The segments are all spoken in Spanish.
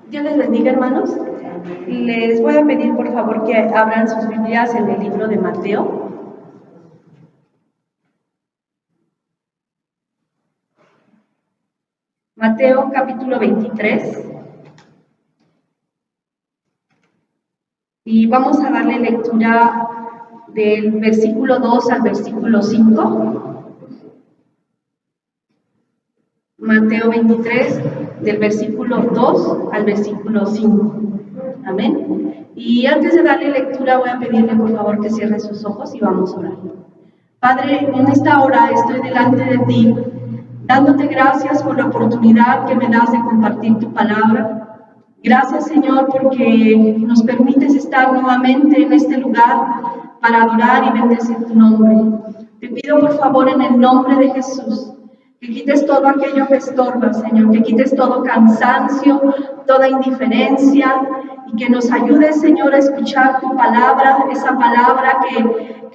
Dios les bendiga, hermanos. Les voy a pedir, por favor, que abran sus Biblias en el libro de Mateo. Mateo, capítulo 23. Y vamos a darle lectura del versículo 2 al versículo 5. Mateo 23, del versículo 2 al versículo 5. Amén. Y antes de darle lectura, voy a pedirle por favor que cierre sus ojos y vamos a orar. Padre, en esta hora estoy delante de ti, dándote gracias por la oportunidad que me das de compartir tu palabra. Gracias, Señor, porque nos permites estar nuevamente en este lugar para adorar y bendecir tu nombre. Te pido por favor en el nombre de Jesús, que quites todo aquello que estorba, Señor, que quites todo cansancio, toda indiferencia, y que nos ayudes, Señor, a escuchar tu palabra, esa palabra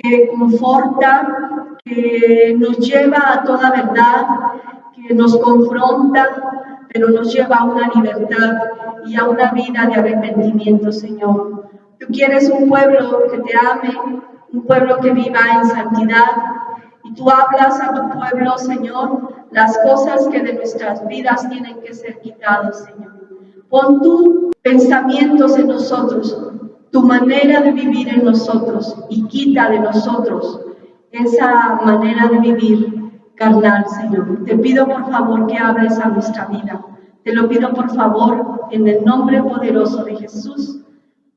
que conforta, que nos lleva a toda verdad, que nos confronta, pero nos lleva a una libertad y a una vida de arrepentimiento, Señor. Tú quieres un pueblo que te ame, un pueblo que viva en santidad, y tú hablas a tu pueblo, Señor, las cosas que de nuestras vidas tienen que ser quitadas, Señor. Pon tus pensamientos en nosotros, tu manera de vivir en nosotros, y quita de nosotros esa manera de vivir carnal, Señor. Te pido por favor que hables a nuestra vida. Te lo pido por favor en el nombre poderoso de Jesús.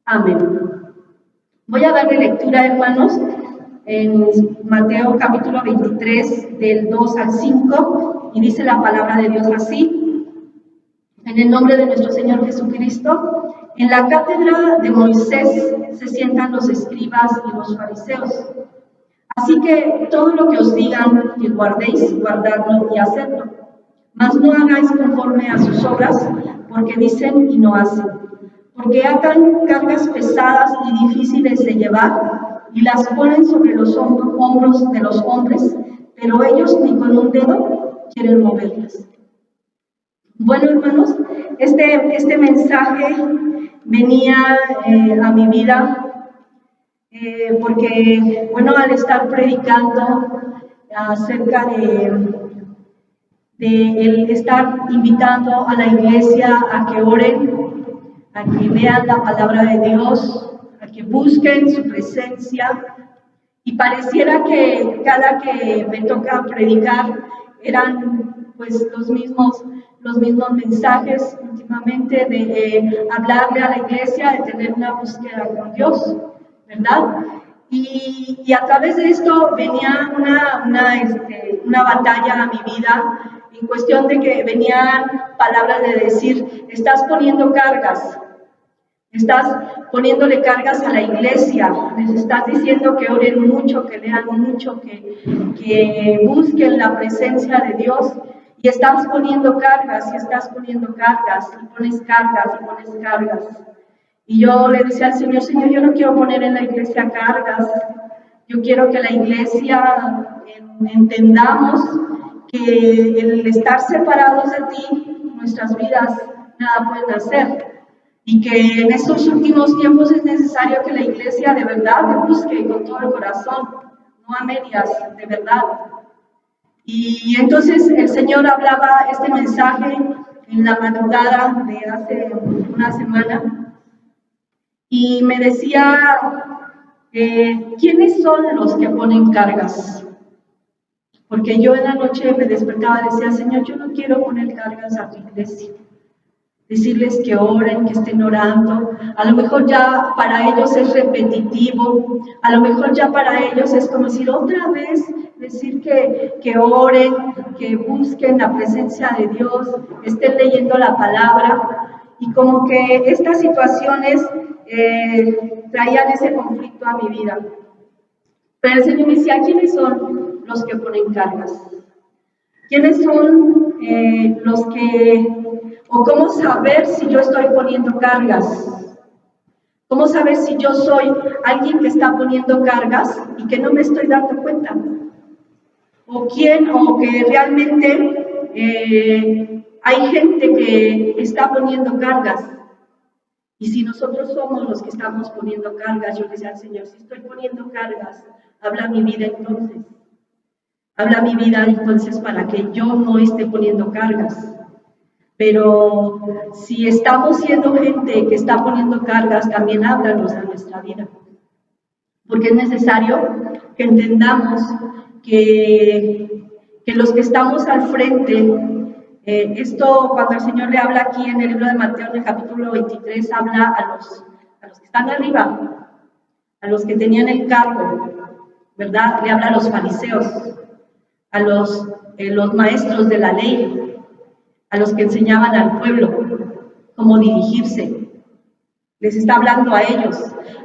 Amén. Voy a darle lectura, hermanos, en Mateo capítulo 23, del 2 al 5, y dice la palabra de Dios así: en el nombre de nuestro Señor Jesucristo, en la cátedra de Moisés se sientan los escribas y los fariseos. Así que todo lo que os digan que guardéis, guardadlo y hacedlo. Mas no hagáis conforme a sus obras, porque dicen y no hacen. Porque atan cargas pesadas y difíciles de llevar, y las ponen sobre los hombros de los hombres, pero ellos ni con un dedo quieren moverlas. Bueno, hermanos, este mensaje venía a mi vida porque, bueno, al estar predicando acerca de el estar invitando a la iglesia a que oren, a que lean la palabra de Dios, a que busquen su presencia, y pareciera que cada que me toca predicar eran pues los mismos mensajes últimamente de hablarle a la iglesia, de tener una búsqueda con Dios, ¿verdad? Y a través de esto venía una batalla a mi vida, en cuestión de que venían palabras de decir: estás poniendo cargas, estás poniéndole cargas a la iglesia, les estás diciendo que oren mucho, que lean mucho, que busquen la presencia de Dios, y estás poniendo cargas, y estás poniendo cargas, y pones cargas, y pones cargas. Y yo le decía al Señor: Señor, yo no quiero poner en la iglesia cargas, yo quiero que la iglesia entendamos que el estar separados de ti, nuestras vidas nada pueden hacer. Y que en estos últimos tiempos es necesario que la iglesia de verdad te busque con todo el corazón, no a medias, de verdad. Y entonces el Señor hablaba este mensaje en la madrugada de hace una semana y me decía, ¿quiénes son los que ponen cargas? Porque yo en la noche me despertaba y decía: Señor, yo no quiero poner cargas a tu iglesia. Decirles que oren, que estén orando. A lo mejor ya para ellos es repetitivo, a lo mejor ya para ellos es como decir otra vez, decir que oren, que busquen la presencia de Dios, estén leyendo la palabra, y como que estas situaciones traían ese conflicto a mi vida. Pero el Señor me decía: ¿quiénes son los que ponen cargas? ¿Quiénes son los que, o cómo saber si yo estoy poniendo cargas? ¿Cómo saber si yo soy alguien que está poniendo cargas y que no me estoy dando cuenta? O que realmente hay gente que está poniendo cargas Y si nosotros somos los que estamos poniendo cargas, yo le decía al Señor, si estoy poniendo cargas, habla mi vida entonces. Habla mi vida entonces para que yo no esté poniendo cargas. Pero si estamos siendo gente que está poniendo cargas, también háblanos a nuestra vida. Porque es necesario que entendamos que los que estamos al frente, esto cuando el Señor le habla aquí en el libro de Mateo, en el capítulo 23, habla a los que están arriba, a los que tenían el cargo, ¿verdad? Le habla a los fariseos, a los maestros de la ley, a los que enseñaban al pueblo cómo dirigirse. Les está hablando a ellos,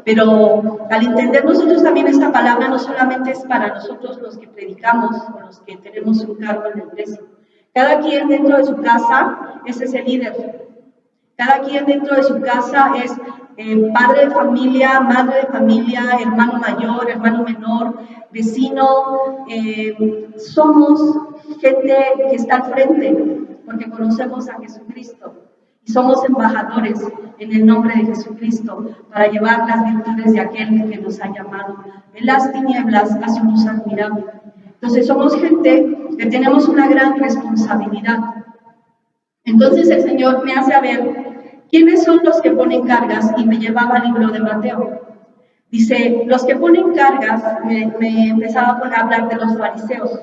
pero al entender nosotros también esta palabra no solamente es para nosotros los que predicamos o los que tenemos un cargo en la iglesia. Cada quien dentro de su casa es ese líder. Cada quien dentro de su casa es padre de familia, madre de familia, hermano mayor, hermano menor, vecino. Somos gente que está al frente porque conocemos a Jesucristo. Y somos embajadores en el nombre de Jesucristo para llevar las virtudes de aquel que nos ha llamado en las tinieblas a su luz admirable. Entonces somos gente que tenemos una gran responsabilidad. Entonces el Señor me hace ver quiénes son los que ponen cargas y me llevaba al libro de Mateo. Dice, los que ponen cargas, me empezaba a hablar de los fariseos.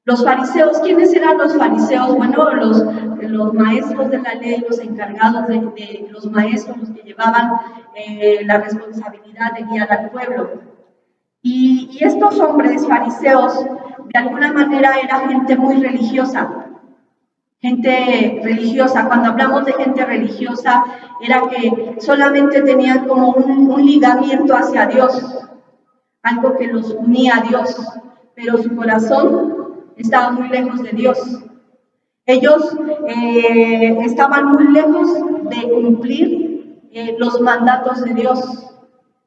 Los fariseos, ¿quiénes eran los fariseos? Bueno, los maestros de la ley, los encargados de los maestros, los que llevaban la responsabilidad de guiar al pueblo. Y estos hombres fariseos, de alguna manera, eran gente muy religiosa. Gente religiosa, cuando hablamos de gente religiosa, era que solamente tenían como un ligamiento hacia Dios, algo que los unía a Dios, pero su corazón estaba muy lejos de Dios. Ellos estaban muy lejos de cumplir los mandatos de Dios,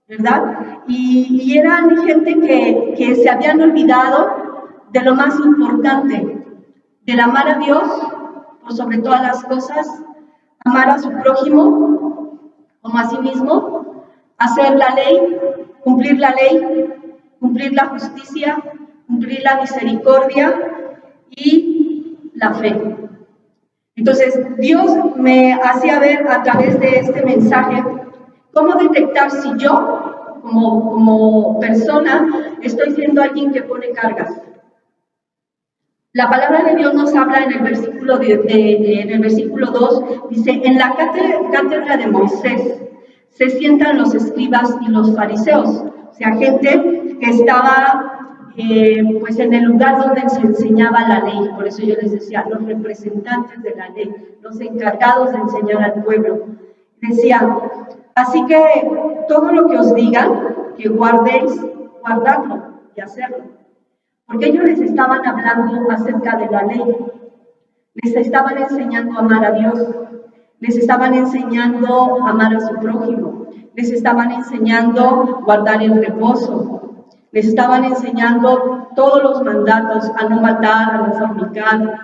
¿verdad? Y eran gente que se habían olvidado de lo más importante, del amar a Dios por sobre todas las cosas, amar a su prójimo como a sí mismo, hacer la ley, cumplir la justicia, cumplir la misericordia y la fe. Entonces, Dios me hacía ver a través de este mensaje cómo detectar si yo, como persona, estoy siendo alguien que pone cargas. La palabra de Dios nos habla en el versículo, en el versículo 2, dice, en la cátedra de Moisés se sientan los escribas y los fariseos, o sea, gente que estaba pues en el lugar donde se enseñaba la ley. Por eso yo les decía, los representantes de la ley, los encargados de enseñar al pueblo. Decía, así que todo lo que os digan, que guardéis, guardadlo y hacerlo. Porque ellos les estaban hablando acerca de la ley, les estaban enseñando a amar a Dios, les estaban enseñando a amar a su prójimo, les estaban enseñando a guardar el reposo, les estaban enseñando todos los mandatos, a no matar, a no fornicar,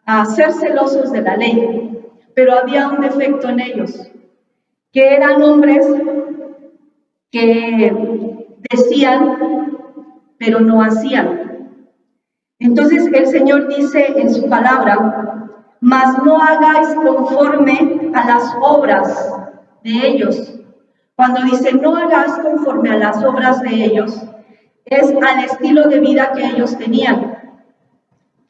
a ser celosos de la ley. Pero había un defecto en ellos, que eran hombres que decían, pero no hacían. Entonces el Señor dice en su palabra, mas no hagáis conforme a las obras de ellos. Cuando dice no hagáis conforme a las obras de ellos, es al estilo de vida que ellos tenían.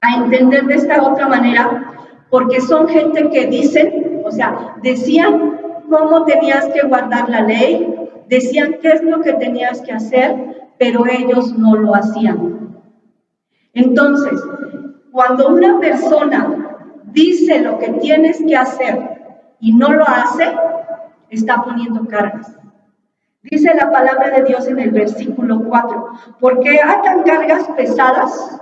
A entender de esta otra manera, porque son gente que dicen, o sea, decían cómo tenías que guardar la ley, decían qué es lo que tenías que hacer, pero ellos no lo hacían. Entonces, cuando una persona dice lo que tienes que hacer y no lo hace, está poniendo cargas. Dice la palabra de Dios en el versículo 4, porque atan cargas pesadas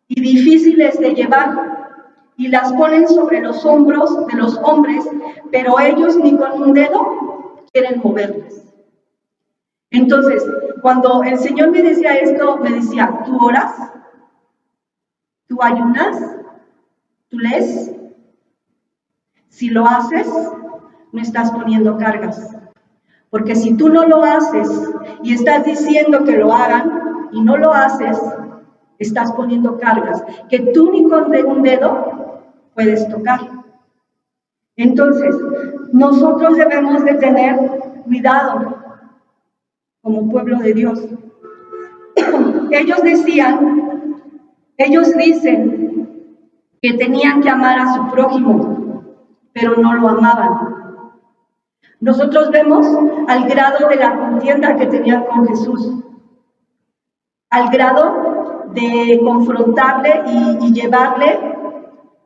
y difíciles de llevar y las ponen sobre los hombros de los hombres, pero ellos ni con un dedo quieren moverlas. Entonces, cuando el Señor me decía esto, me decía, ¿tú oras? ¿Tú ayunas? ¿Tú lees? Si lo haces, me estás poniendo cargas. Porque si tú no lo haces y estás diciendo que lo hagan y no lo haces, estás poniendo cargas que tú ni con un dedo puedes tocar. Entonces, nosotros debemos de tener cuidado como pueblo de Dios. Ellos dicen que tenían que amar a su prójimo, pero no lo amaban. Nosotros vemos al grado de la contienda que tenían con Jesús, al grado de confrontarle y llevarle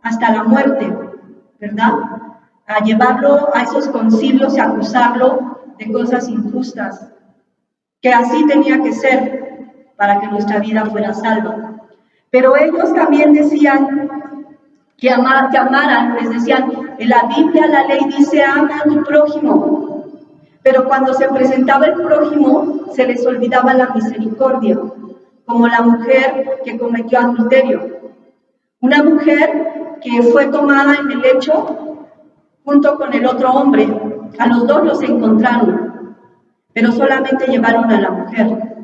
hasta la muerte, ¿verdad? A llevarlo a esos concilios y acusarlo de cosas injustas, que así tenía que ser para que nuestra vida fuera salva. Pero ellos también decían que amaran, les decían, en la Biblia la ley dice ama a tu prójimo, pero cuando se presentaba el prójimo se les olvidaba la misericordia, como la mujer que cometió adulterio, una mujer que fue tomada en el lecho junto con el otro hombre. A los dos los encontraron, pero solamente llevaron a la mujer.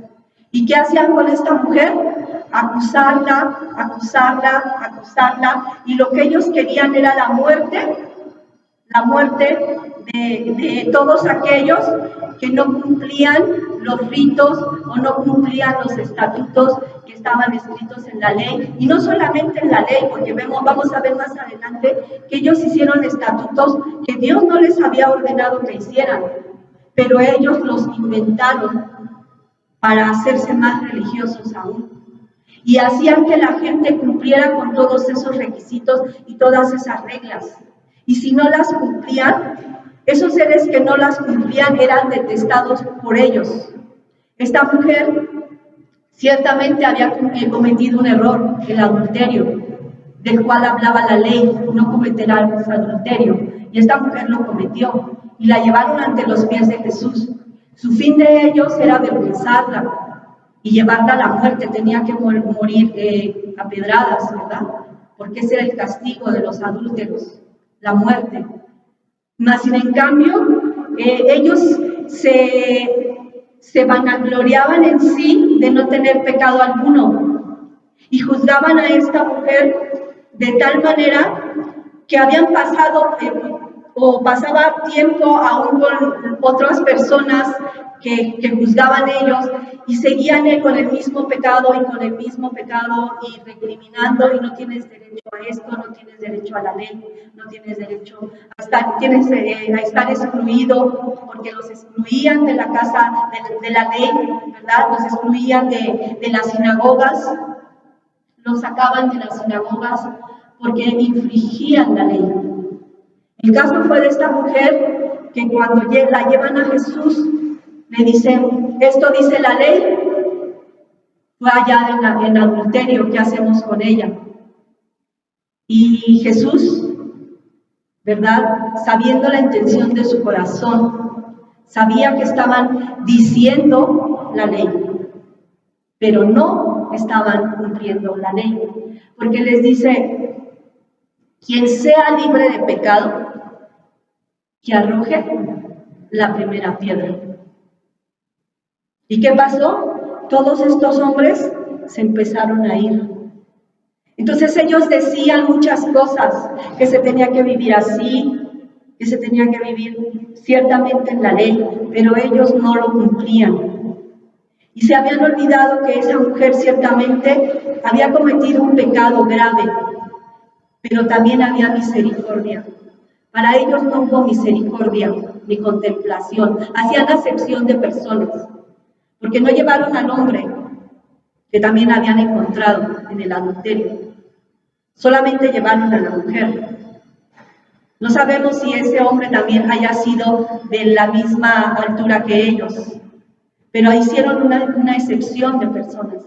¿Y qué hacían con esta mujer? Acusarla, y lo que ellos querían era la muerte de todos aquellos que no cumplían los ritos o no cumplían los estatutos que estaban escritos en la ley. Y no solamente en la ley, porque vamos a ver más adelante que ellos hicieron estatutos que Dios no les había ordenado que hicieran, pero ellos los inventaron para hacerse más religiosos aún. Y hacían que la gente cumpliera con todos esos requisitos y todas esas reglas. Y si no las cumplían, esos seres que no las cumplían eran detestados por ellos. Esta mujer ciertamente había cometido un error, el adulterio, del cual hablaba la ley, no cometerás adulterio. Y esta mujer lo cometió y la llevaron ante los pies de Jesús. Su fin de ellos era avergonzarla y llevarla a la muerte. Tenía que morir a pedradas, ¿verdad? Porque ese era el castigo de los adúlteros, la muerte. Mas, sin en cambio, ellos se vanagloriaban en sí de no tener pecado alguno y juzgaban a esta mujer de tal manera que habían pasado o pasaba tiempo aún con otras personas que juzgaban ellos y seguían con el mismo pecado y recriminando, y no tienes derecho a esto, no tienes derecho a la ley, no tienes derecho a estar excluido, porque los excluían de la casa de la ley, ¿verdad? Los excluían de las sinagogas, los sacaban de las sinagogas porque infringían la ley. El caso fue de esta mujer que cuando la llevan a Jesús, le dicen, esto dice la ley, fue hallada en adulterio, ¿qué hacemos con ella? Y Jesús, ¿verdad? Sabiendo la intención de su corazón, sabía que estaban diciendo la ley, pero no estaban cumpliendo la ley, porque les dice, quien sea libre de pecado, que arroje la primera piedra. ¿Y qué pasó? Todos estos hombres se empezaron a ir. Entonces ellos decían muchas cosas, que se tenía que vivir así, que se tenía que vivir ciertamente en la ley, pero ellos no lo cumplían. Y se habían olvidado que esa mujer ciertamente había cometido un pecado grave, pero también había misericordia. Para ellos no hubo misericordia ni contemplación, hacían acepción de personas, porque no llevaron al hombre que también habían encontrado en el adulterio, solamente llevaron a la mujer. No sabemos si ese hombre también haya sido de la misma altura que ellos, pero hicieron una excepción de personas.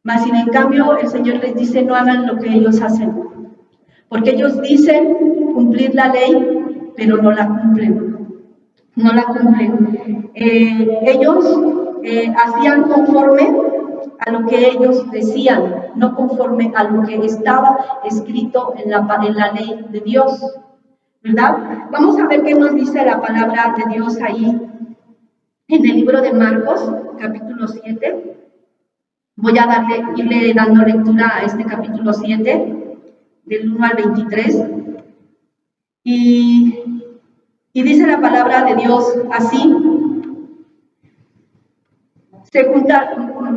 Mas, sin en cambio, el Señor les dice, no hagan lo que ellos hacen, porque ellos dicen cumplir la ley, pero no la cumplen. No la cumplen. Ellos hacían conforme a lo que ellos decían, no conforme a lo que estaba escrito en la ley de Dios. ¿verdad? Vamos a ver qué nos dice la palabra de Dios ahí en el libro de Marcos, capítulo 7. Voy a irle dando lectura a este capítulo 7, del 1 al 23. Y dice la palabra de Dios así.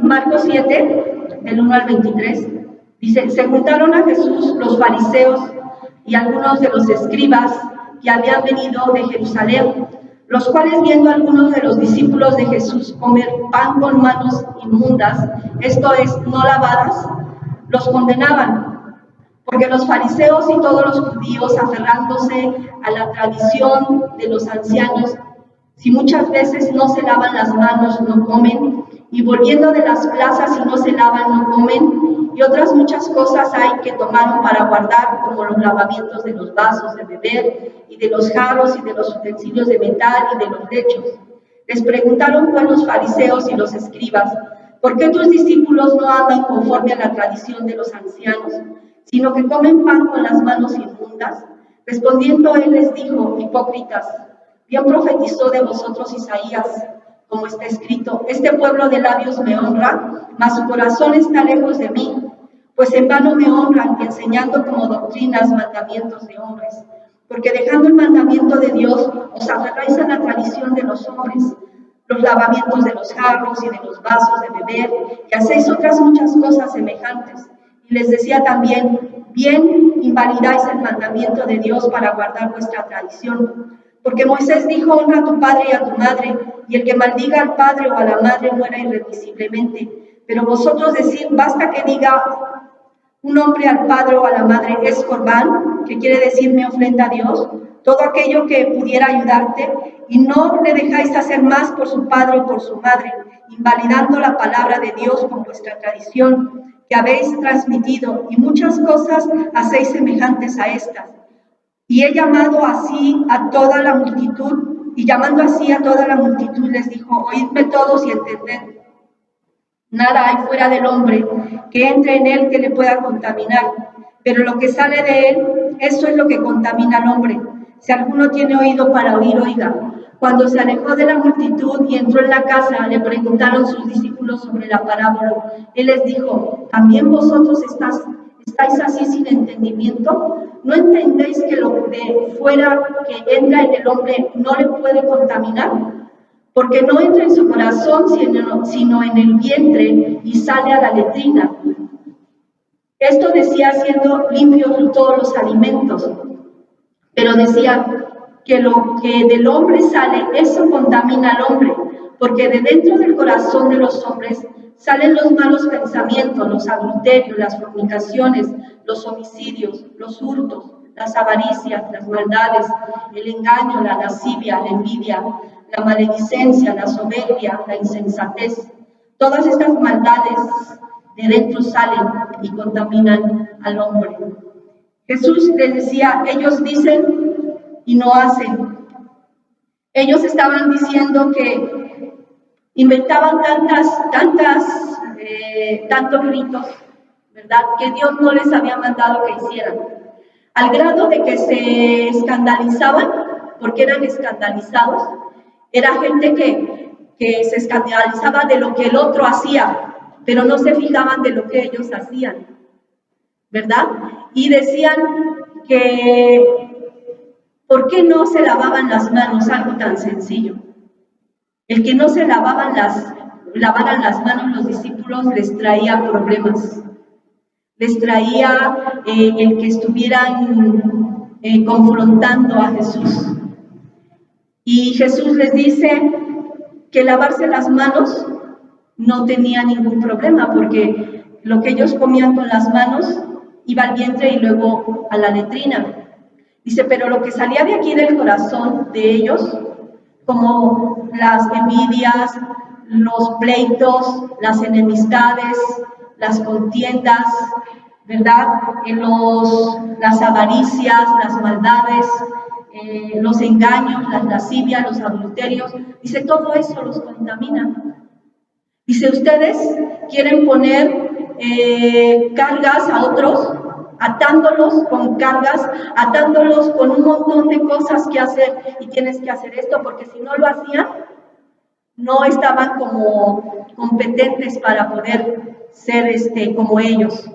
Marcos 7, del 1 al 23, dice, se juntaron a Jesús los fariseos y algunos de los escribas que habían venido de Jerusalén, los cuales viendo a algunos de los discípulos de Jesús comer pan con manos inmundas, esto es, no lavadas, los condenaban, porque los fariseos y todos los judíos, aferrándose a la tradición de los ancianos, si muchas veces no se lavan las manos, no comen, y volviendo de las plazas y no se lavan, no comen, y otras muchas cosas hay que tomaron para guardar, como los lavamientos de los vasos de beber, y de los jarros, y de los utensilios de metal, y de los lechos. Les preguntaron pues los fariseos y los escribas, ¿por qué tus discípulos no andan conforme a la tradición de los ancianos, sino que comen pan con las manos inmundas? Respondiendo él les dijo, hipócritas, bien profetizó de vosotros Isaías, como está escrito, este pueblo de labios me honra, mas su corazón está lejos de mí, pues en vano me honran, enseñando como doctrinas mandamientos de hombres, porque dejando el mandamiento de Dios, os aferráis a la tradición de los hombres, los lavamientos de los jarros y de los vasos de beber, y hacéis otras muchas cosas semejantes. Y les decía también, bien invalidáis el mandamiento de Dios para guardar vuestra tradición. Porque Moisés dijo, honra a tu padre y a tu madre, y el que maldiga al padre o a la madre muera irremisiblemente. Pero vosotros decís, basta que diga un hombre al padre o a la madre, es corbán, que quiere decir me ofrenda a Dios, todo aquello que pudiera ayudarte, y no le dejáis hacer más por su padre o por su madre, invalidando la palabra de Dios con vuestra tradición, que habéis transmitido, y muchas cosas hacéis semejantes a estas. Y he llamado así a toda la multitud, y llamando así a toda la multitud les dijo, oídme todos y entended. Nada hay fuera del hombre que entre en él que le pueda contaminar, pero lo que sale de él, eso es lo que contamina al hombre. Si alguno tiene oído para oír, oiga. Cuando se alejó de la multitud y entró en la casa, le preguntaron sus discípulos sobre la parábola. Él les dijo, ¿también vosotros estáis así sin entendimiento? ¿No entendéis que lo de fuera que entra en el hombre no le puede contaminar? Porque no entra en su corazón, sino en el vientre y sale a la letrina. Esto decía siendo limpios todos los alimentos, pero decía que lo que del hombre sale, eso contamina al hombre, porque de dentro del corazón de los hombres salen los malos pensamientos, los adulterios, las fornicaciones, los homicidios, los hurtos, las avaricias, las maldades, el engaño, la lascivia, la envidia, la maledicencia, la soberbia, la insensatez. Todas estas maldades de dentro salen y contaminan al hombre. Jesús les decía, ellos dicen y no hacen. Ellos estaban diciendo que inventaban tantos ritos, ¿verdad? Que Dios no les había mandado que hicieran. Al grado de que se escandalizaban, porque eran escandalizados. Era gente que se escandalizaba de lo que el otro hacía, pero no se fijaban de lo que ellos hacían, ¿verdad? Y decían que, ¿por qué no se lavaban las manos? Algo tan sencillo. El que no se lavaran las manos los discípulos les traía problemas. Les traía el que estuvieran confrontando a Jesús. Y Jesús les dice que lavarse las manos no tenía ningún problema, porque lo que ellos comían con las manos iba al vientre y luego a la letrina. Dice, pero lo que salía de aquí del corazón de ellos, como las envidias, los pleitos, las enemistades, las contiendas, ¿verdad? Las avaricias, las maldades, los engaños, las lascivias, los adulterios, dice, todo eso los contamina. Dice, ustedes quieren poner cargas a otros, atándolos con cargas, atándolos con un montón de cosas que hacer, y tienes que hacer esto, porque si no lo hacían, no estaban como competentes para poder ser como ellos.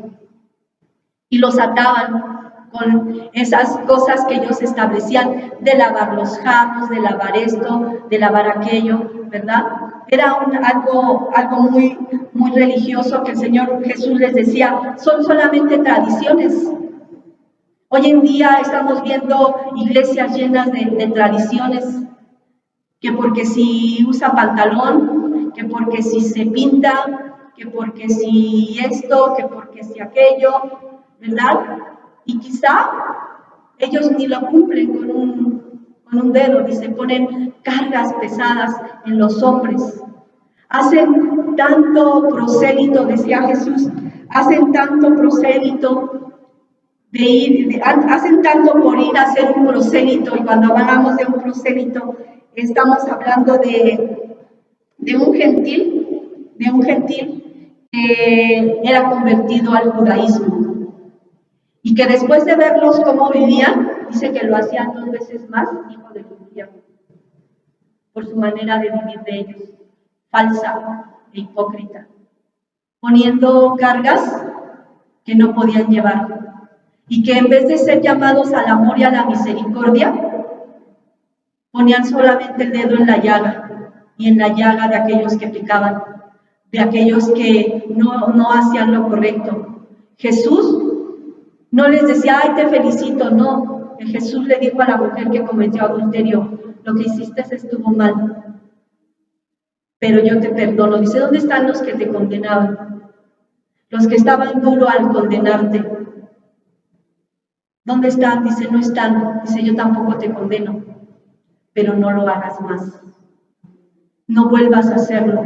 Y los ataban con esas cosas que ellos establecían, de lavar los jarros, de lavar esto, de lavar aquello, ¿verdad? Era algo muy, muy religioso que el Señor Jesús les decía, son solamente tradiciones. Hoy en día estamos viendo iglesias llenas de tradiciones, que porque si usa pantalón, que porque si se pinta, que porque si esto, que porque si aquello, ¿verdad? Y quizá ellos ni lo cumplen con un dedo, y se ponen cargas pesadas en los hombres. Hacen tanto prosélito, decía Jesús, hacen tanto prosélito hacen tanto por ir a hacer un prosélito, y cuando hablamos de un prosélito, estamos hablando de un gentil que era convertido al judaísmo, y que después de verlos cómo vivían, dice que lo hacían 2 veces más hijo del infierno, por su manera de vivir de ellos, falsa e hipócrita, poniendo cargas que no podían llevar, y que en vez de ser llamados al amor y a la misericordia, ponían solamente el dedo en la llaga, y en la llaga de aquellos que pecaban, de aquellos que no hacían lo correcto. Jesús no les decía, ay, te felicito, no. Jesús le dijo a la mujer que cometió adulterio, lo que hiciste estuvo mal, pero yo te perdono. Dice, ¿dónde están los que te condenaban? Los que estaban duro al condenarte. ¿Dónde están? Dice, no están. Dice, yo tampoco te condeno, pero no lo hagas más. No vuelvas a hacerlo.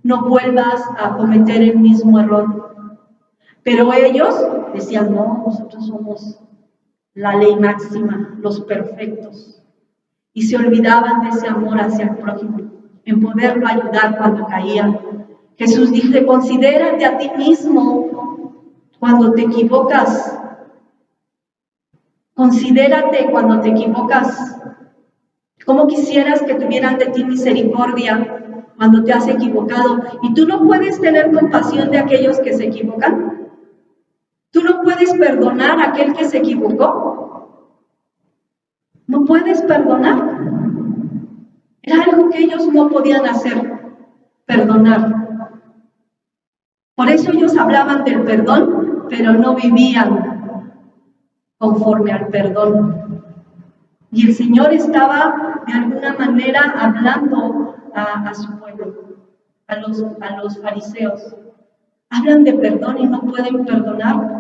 No vuelvas a cometer el mismo error. Pero ellos decían, no, nosotros somos la ley máxima, los perfectos. Y se olvidaban de ese amor hacia el prójimo, en poderlo ayudar cuando caía. Jesús dice, considérate a ti mismo cuando te equivocas. Considérate cuando te equivocas. ¿Cómo quisieras que tuvieran de ti misericordia cuando te has equivocado? Y tú no puedes tener compasión de aquellos que se equivocan. Tú no puedes perdonar a aquel que se equivocó. No puedes perdonar. Era algo que ellos no podían hacer, perdonar. Por eso ellos hablaban del perdón, pero no vivían conforme al perdón. Y el Señor estaba de alguna manera hablando a su pueblo, a los fariseos. Hablan de perdón y no pueden perdonar.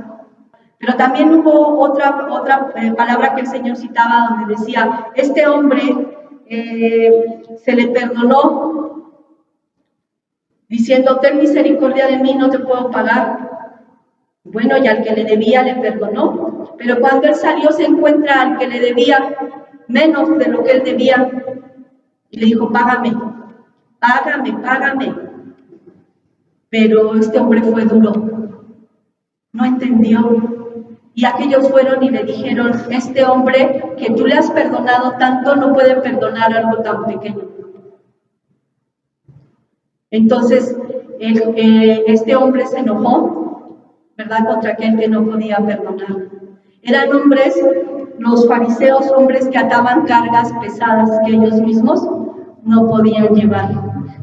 Pero también hubo otra palabra que el Señor citaba, donde decía, este hombre se le perdonó, diciendo, ten misericordia de mí, no te puedo pagar. Bueno, y al que le debía le perdonó, pero cuando él salió se encuentra al que le debía menos de lo que él debía, y le dijo, págame, págame, págame. Pero este hombre fue duro, no entendió, y aquellos fueron y le dijeron, este hombre que tú le has perdonado tanto no puede perdonar algo tan pequeño. Entonces este hombre se enojó, ¿verdad?, contra aquel que no podía perdonar. Eran hombres, los fariseos, hombres que ataban cargas pesadas que ellos mismos no podían llevar.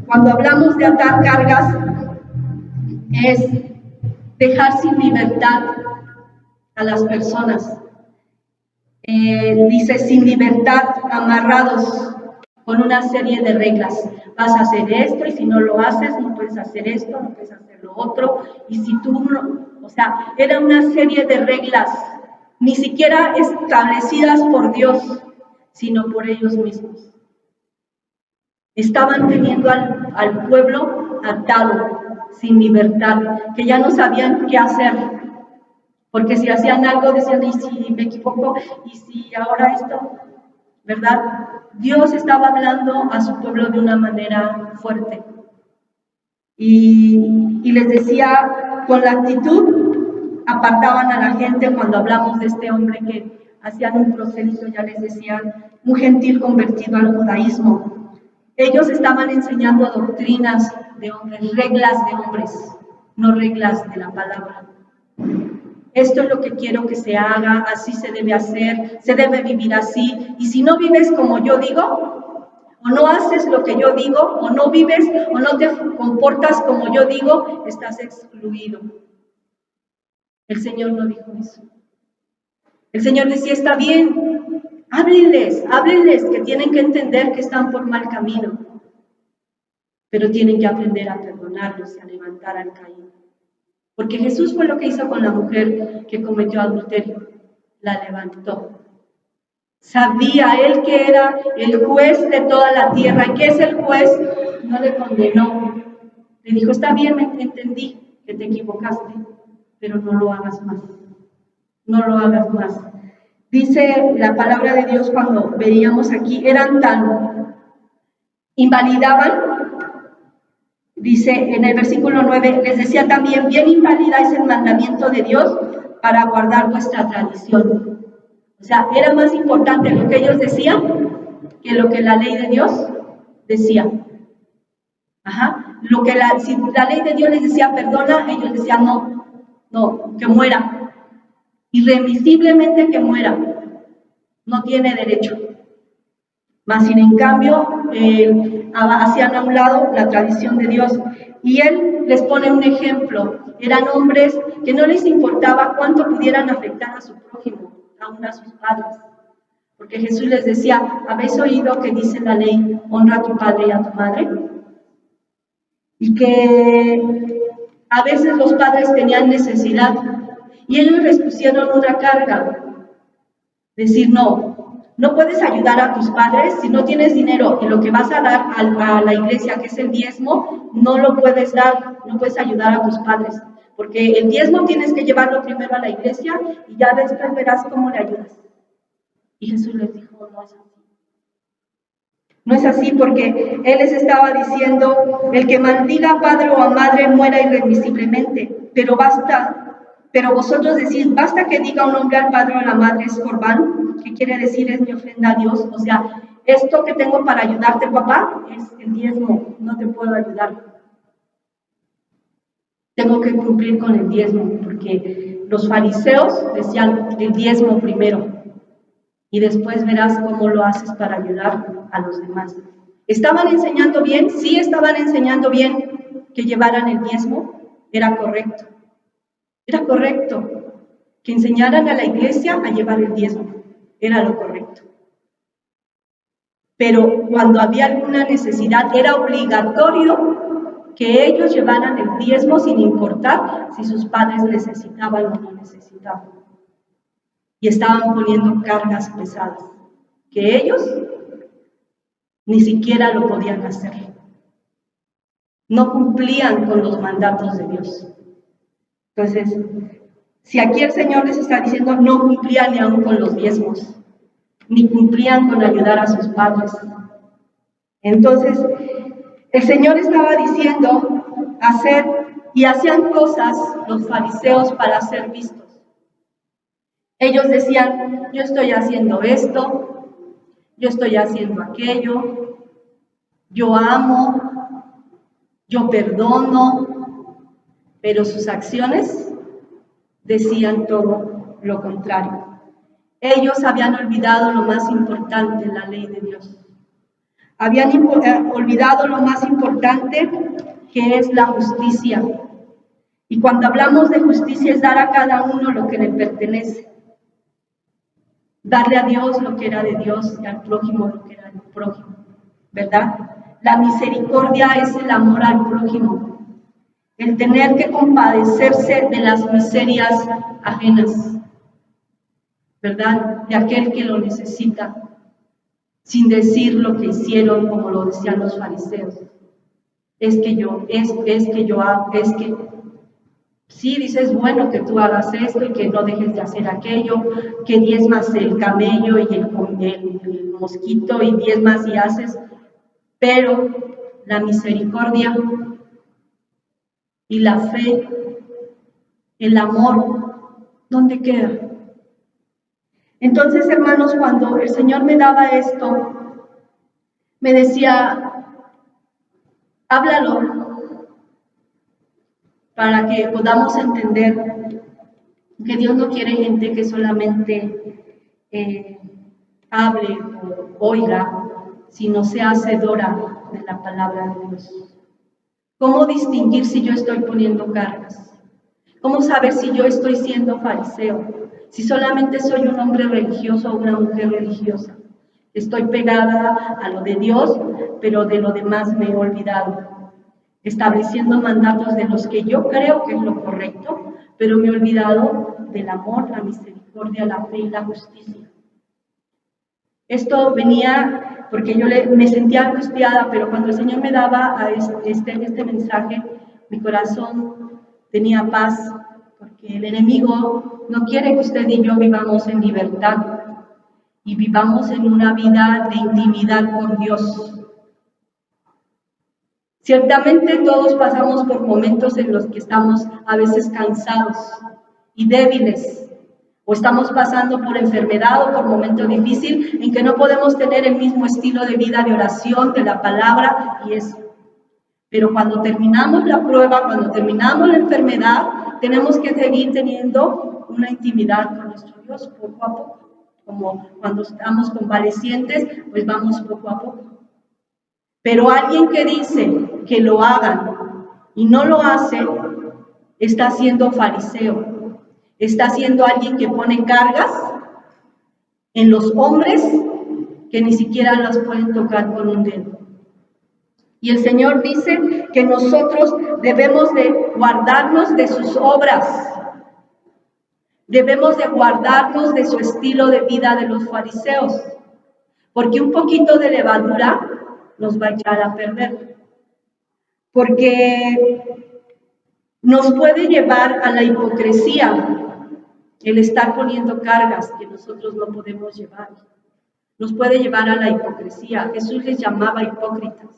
Cuando hablamos de atar cargas, es dejar sin libertad a las personas. Dice, sin libertad, amarrados con una serie de reglas. Vas a hacer esto, y si no lo haces, no puedes hacer esto, no puedes hacer lo otro. Y si tú no, o sea, era una serie de reglas, ni siquiera establecidas por Dios, sino por ellos mismos. Estaban teniendo al pueblo atado, sin libertad, que ya no sabían qué hacer, porque si hacían algo decían, y si me equivoco, y si ahora esto, ¿verdad? Dios estaba hablando a su pueblo de una manera fuerte, y les decía con la actitud apartaban a la gente cuando hablamos de este hombre que hacían un proselito, ya les decían, un gentil convertido al judaísmo. Ellos estaban enseñando doctrinas de hombres, reglas de hombres, no reglas de la palabra. Esto es lo que quiero que se haga, así se debe hacer, se debe vivir así. Y si no vives como yo digo, o no haces lo que yo digo, o no vives, o no te comportas como yo digo, estás excluido. El Señor no dijo eso. El Señor decía, está bien, háblenles, que tienen que entender que están por mal camino, pero tienen que aprender a perdonarlos y a levantar al caído. Porque Jesús fue lo que hizo con la mujer que cometió adulterio, la levantó. Sabía él que era el juez de toda la tierra, y que es el juez, no le condenó. Le dijo, está bien, me entendí que te equivocaste, pero no lo hagas más. No lo hagas más. Dice la palabra de Dios cuando veíamos aquí, eran tan, invalidaban. Dice en el versículo 9, les decía también, bien invalidáis el mandamiento de Dios para guardar vuestra tradición. O sea, era más importante lo que ellos decían que lo que la ley de Dios decía. Si la ley de Dios les decía perdona, ellos decían no, que muera. Irremisiblemente que muera. No tiene derecho. Mas sin en cambio, hacían a un lado la tradición de Dios. Y él les pone un ejemplo. Eran hombres que no les importaba cuánto pudieran afectar a su prójimo, aún a sus padres. Porque Jesús les decía, ¿habéis oído que dice la ley, honra a tu padre y a tu madre? Y que a veces los padres tenían necesidad y ellos les pusieron una carga. Decir, no puedes ayudar a tus padres si no tienes dinero y lo que vas a dar a la iglesia, que es el diezmo, no lo puedes dar, no puedes ayudar a tus padres. Porque el diezmo tienes que llevarlo primero a la iglesia y ya después verás cómo le ayudas. Y Jesús les dijo, no es así. No es así porque Él les estaba diciendo, el que maldiga a padre o a madre muera irremisiblemente, pero vosotros decís, basta que diga un hombre al padre o a la madre es corbán, que quiere decir es mi ofrenda a Dios, o sea, esto que tengo para ayudarte papá es el diezmo, no te puedo ayudar. Tengo que cumplir con el diezmo, porque los fariseos decían el diezmo primero. Y después verás cómo lo haces para ayudar a los demás. ¿Estaban enseñando bien? Sí, estaban enseñando bien que llevaran el diezmo. Era correcto. Era correcto que enseñaran a la iglesia a llevar el diezmo. Era lo correcto. Pero cuando había alguna necesidad, era obligatorio que ellos llevaran el diezmo sin importar si sus padres necesitaban o no necesitaban. Y estaban poniendo cargas pesadas, que ellos ni siquiera lo podían hacer. No cumplían con los mandatos de Dios. Entonces, si aquí el Señor les está diciendo, no cumplían ni aún con los diezmos, ni cumplían con ayudar a sus padres. Entonces, el Señor estaba diciendo, hacían cosas los fariseos para ser vistos. Ellos decían, yo estoy haciendo esto, yo estoy haciendo aquello, yo amo, yo perdono, pero sus acciones decían todo lo contrario. Ellos habían olvidado lo más importante en la ley de Dios. Habían olvidado lo más importante, que es la justicia. Y cuando hablamos de justicia es dar a cada uno lo que le pertenece. Darle a Dios lo que era de Dios y al prójimo lo que era del prójimo, ¿verdad? La misericordia es el amor al prójimo, el tener que compadecerse de las miserias ajenas, ¿verdad? De aquel que lo necesita, sin decir lo que hicieron, como lo decían los fariseos. Es que sí, dices, bueno, que tú hagas esto y que no dejes de hacer aquello, que diezmas el camello y el mosquito y diezmas y haces, pero la misericordia y la fe, el amor, ¿Dónde queda? Entonces, hermanos, cuando el Señor me daba esto, me decía, háblalo para que podamos entender que Dios no quiere gente que solamente hable o oiga, sino sea hacedora de la palabra de Dios. ¿Cómo distinguir si yo estoy poniendo cargas? ¿Cómo saber si yo estoy siendo fariseo? Si solamente soy un hombre religioso o una mujer religiosa. Estoy pegada a lo de Dios, pero de lo demás me he olvidado. Estableciendo mandatos de los que yo creo que es lo correcto, pero me he olvidado del amor, la misericordia, la fe y la justicia. Esto venía porque yo me sentía angustiada, pero cuando el Señor me daba a este mensaje, mi corazón tenía paz, porque el enemigo no quiere que usted y yo vivamos en libertad y vivamos en una vida de intimidad con Dios. Ciertamente todos pasamos por momentos en los que estamos a veces cansados y débiles, o estamos pasando por enfermedad o por momento difícil en que no podemos tener el mismo estilo de vida de oración, de la palabra y eso. Pero cuando terminamos la prueba, cuando terminamos la enfermedad, tenemos que seguir teniendo una intimidad con nuestro Dios poco a poco. Como cuando estamos convalecientes, pues vamos poco a poco. Pero alguien que dice que lo hagan y no lo hace, está siendo fariseo. Está siendo alguien que pone cargas en los hombres que ni siquiera las pueden tocar con un dedo. Y el Señor dice que nosotros debemos de guardarnos de sus obras. Debemos de guardarnos de su estilo de vida de los fariseos. Porque un poquito de levadura nos va a echar a perder. Porque nos puede llevar a la hipocresía el estar poniendo cargas que nosotros no podemos llevar. Nos puede llevar a la hipocresía. Jesús les llamaba hipócritas.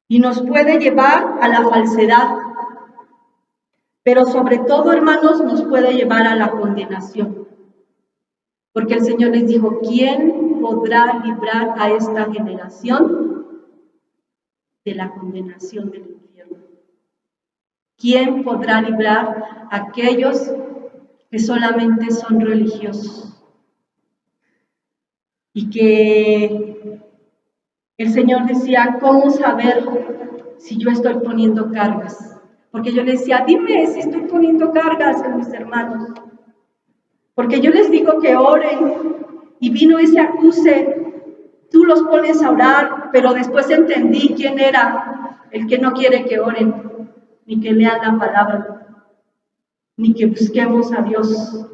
Y nos puede llevar a la falsedad. Pero sobre todo, hermanos, nos puede llevar a la condenación. Porque el Señor les dijo, ¿quién podrá librar a esta generación de la condenación del infierno? ¿Quién podrá librar a aquellos que solamente son religiosos? Y que el Señor decía, ¿cómo saber si yo estoy poniendo cargas? Porque yo le decía, dime si estoy poniendo cargas en mis hermanos. Porque yo les digo que oren y vino ese acuse, tú los pones a orar, pero después entendí quién era el que no quiere que oren, ni que lean la palabra, ni que busquemos a Dios.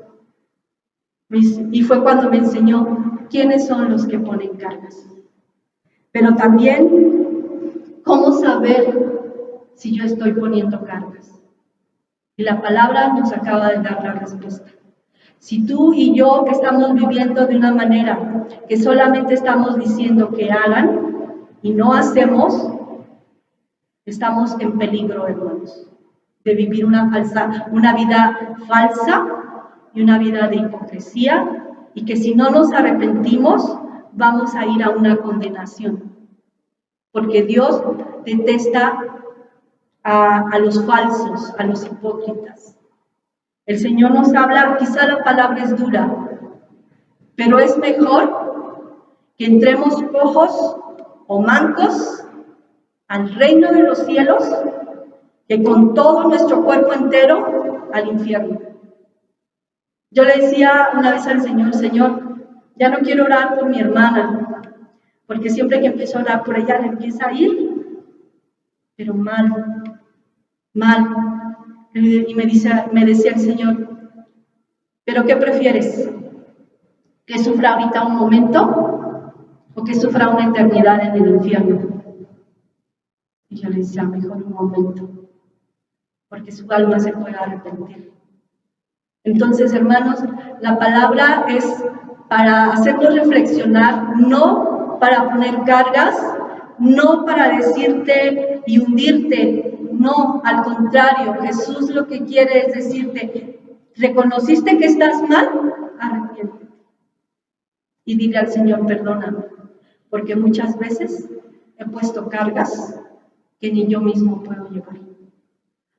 Y fue cuando me enseñó quiénes son los que ponen cargas. Pero también, ¿cómo saber si yo estoy poniendo cargas? Y la palabra nos acaba de dar la respuesta. Si tú y yo estamos viviendo de una manera que solamente estamos diciendo que hagan y no hacemos, estamos en peligro, hermanos, de vivir una vida falsa y una vida de hipocresía, y que si no nos arrepentimos, vamos a ir a una condenación. Porque Dios detesta a los falsos, a los hipócritas. El Señor nos habla, quizá la palabra es dura, pero es mejor que entremos cojos o mancos al reino de los cielos que con todo nuestro cuerpo entero al infierno. Yo le decía una vez al Señor, Señor, ya no quiero orar por mi hermana, porque siempre que empiezo a orar por ella le empieza a ir, pero mal. Y me decía el Señor, ¿pero qué prefieres? ¿Que sufra ahorita un momento o que sufra una eternidad en el infierno? Y yo le decía, mejor un momento, porque su alma se puede arrepentir. Entonces, hermanos, la palabra es para hacernos reflexionar, no para poner cargas, no para decirte y hundirte, no, al contrario, Jesús lo que quiere es decirte, ¿Reconociste que estás mal? Arrepiéntete. Y dile al Señor, perdóname, porque muchas veces he puesto cargas que ni yo mismo puedo llevar.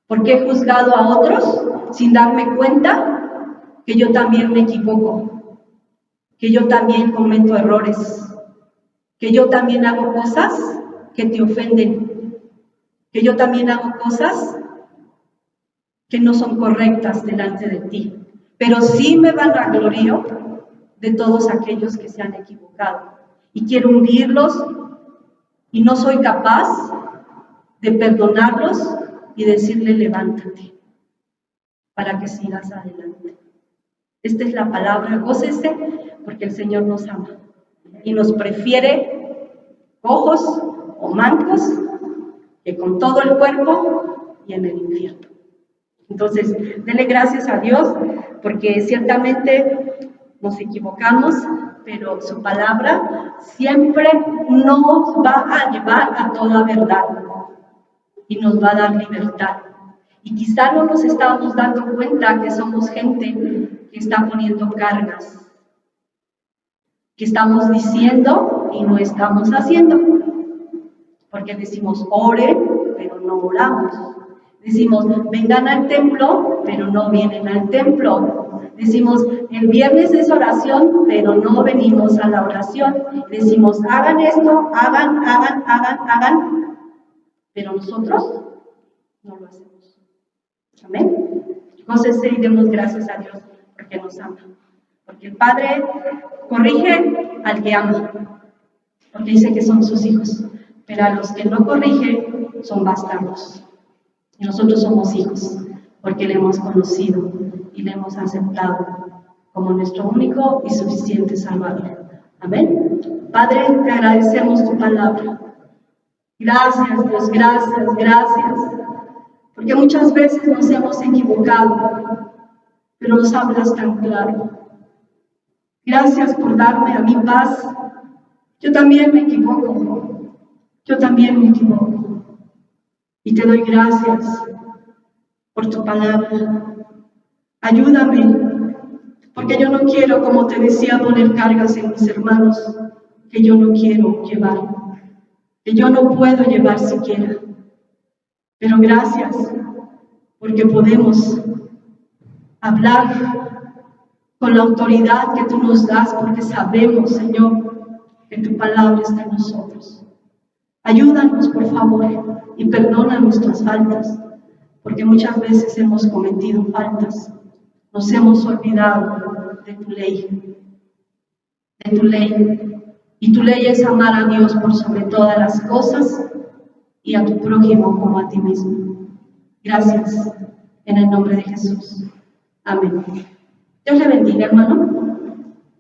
Porque he juzgado a otros sin darme cuenta que yo también me equivoco, que yo también cometo errores, que yo también hago cosas que te ofenden, que yo también hago cosas que no son correctas delante de ti. Pero sí me vanaglorio de todos aquellos que se han equivocado y quiero hundirlos y no soy capaz de perdonarlos y decirle levántate para que sigas adelante. Esta es la palabra, gócese porque el Señor nos ama y nos prefiere cojos o mancos que con todo el cuerpo y en el infierno. Entonces, dele gracias a Dios porque ciertamente nos equivocamos, pero su palabra siempre nos va a llevar a toda verdad y nos va a dar libertad. Y quizá no nos estamos dando cuenta que somos gente que está poniendo cargas, que estamos diciendo y no estamos haciendo, porque decimos ore, pero no oramos. Decimos vengan al templo, pero no vienen al templo. Decimos el viernes es oración, pero no venimos a la oración. Decimos hagan esto, hagan, pero nosotros no lo hacemos. Amén. Entonces y demos gracias a Dios porque nos ama. Porque el Padre corrige al que ama, porque dice que son sus hijos. Pero a los que no corrige son bastardos. Y nosotros somos hijos, porque le hemos conocido y le hemos aceptado como nuestro único y suficiente Salvador. Amén. Padre, te agradecemos tu palabra. Gracias, Dios, gracias. Porque muchas veces nos hemos equivocado, pero nos hablas tan claro. Gracias por darme a mi paz. Yo también me equivoco. Y te doy gracias por tu palabra. Ayúdame, porque yo no quiero, como te decía, poner cargas en mis hermanos que yo no quiero llevar, que yo no puedo llevar siquiera. Pero gracias, porque podemos hablar con la autoridad que tú nos das, porque sabemos, Señor, que tu palabra está en nosotros. Ayúdanos, por favor, y perdona nuestras faltas, porque muchas veces hemos cometido faltas. Nos hemos olvidado de tu ley. Y tu ley es amar a Dios por sobre todas las cosas y a tu prójimo como a ti mismo. Gracias, en el nombre de Jesús. Amén. Dios le bendiga, hermano.